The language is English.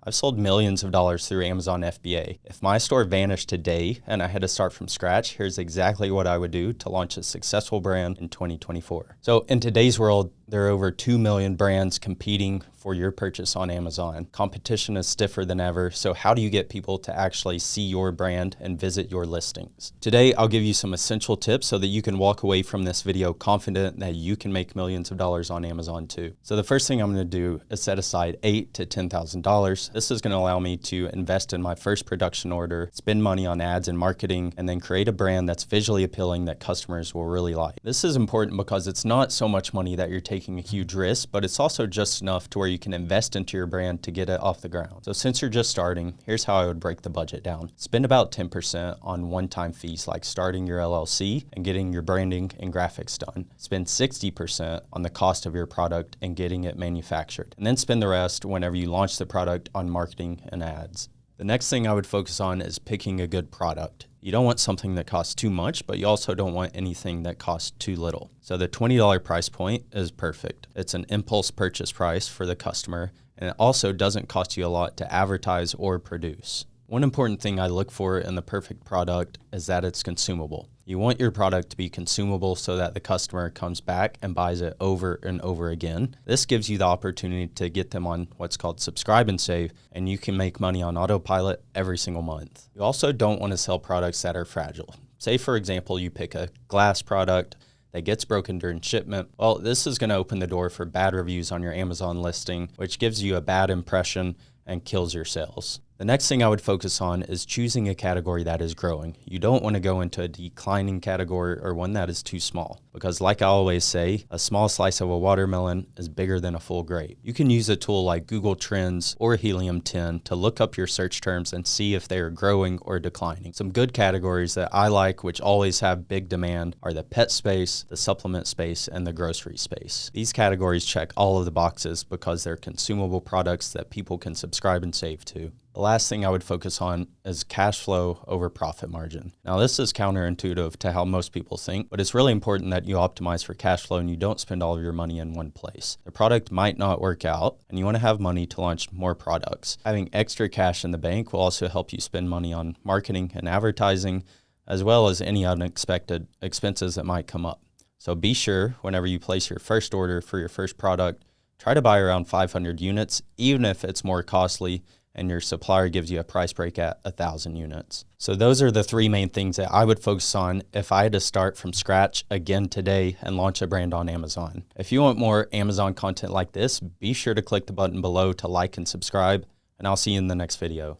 I've sold millions of dollars through Amazon FBA. If my store vanished today and I had to start from scratch, here's exactly what I would do to launch a successful brand in 2024. So in today's world, there are over 2 million brands competing for your purchase on Amazon. Competition is stiffer than ever, so how do you get people to actually see your brand and visit your listings? Today, I'll give you some essential tips so that you can walk away from this video confident that you can make millions of dollars on Amazon too. So the first thing I'm gonna do is set aside $8,000 to $10,000. This is gonna allow me to invest in my first production order, spend money on ads and marketing, and then create a brand that's visually appealing that customers will really like. This is important because it's not so much money that you're taking a huge risk, but it's also just enough to where you can invest into your brand to get it off the ground. So since you're just starting, here's how I would break the budget down. Spend about 10% on one-time fees like starting your LLC and getting your branding and graphics done. Spend 60% on the cost of your product and getting it manufactured. And then spend the rest whenever you launch the product on marketing and ads. The next thing I would focus on is picking a good product. You don't want something that costs too much, but you also don't want anything that costs too little. So the $20 price point is perfect. It's an impulse purchase price for the customer, and it also doesn't cost you a lot to advertise or produce. One important thing I look for in the perfect product is that it's consumable. You want your product to be consumable so that the customer comes back and buys it over and over again. This gives you the opportunity to get them on what's called subscribe and save, and you can make money on autopilot every single month. You also don't want to sell products that are fragile. Say, for example, you pick a glass product that gets broken during shipment. Well, this is going to open the door for bad reviews on your Amazon listing, which gives you a bad impression and kills your sales. The next thing I would focus on is choosing a category that is growing. You don't want to go into a declining category or one that is too small, because like I always say, a small slice of a watermelon is bigger than a full grape. You can use a tool like Google Trends or Helium 10 to look up your search terms and see if they are growing or declining. Some good categories that I like, which always have big demand, are the pet space, the supplement space, and the grocery space. These categories check all of the boxes because they're consumable products that people can subscribe and save to. The last thing I would focus on is cash flow over profit margin. Now, this is counterintuitive to how most people think, but it's really important that you optimize for cash flow and you don't spend all of your money in one place. The product might not work out, and you want to have money to launch more products. Having extra cash in the bank will also help you spend money on marketing and advertising, as well as any unexpected expenses that might come up. So be sure, whenever you place your first order for your first product, try to buy around 500 units, even if it's more costly and your supplier gives you a price break at 1,000 units. So those are the three main things that I would focus on if I had to start from scratch again today and launch a brand on Amazon. If you want more Amazon content like this, be sure to click the button below to like and subscribe, and I'll see you in the next video.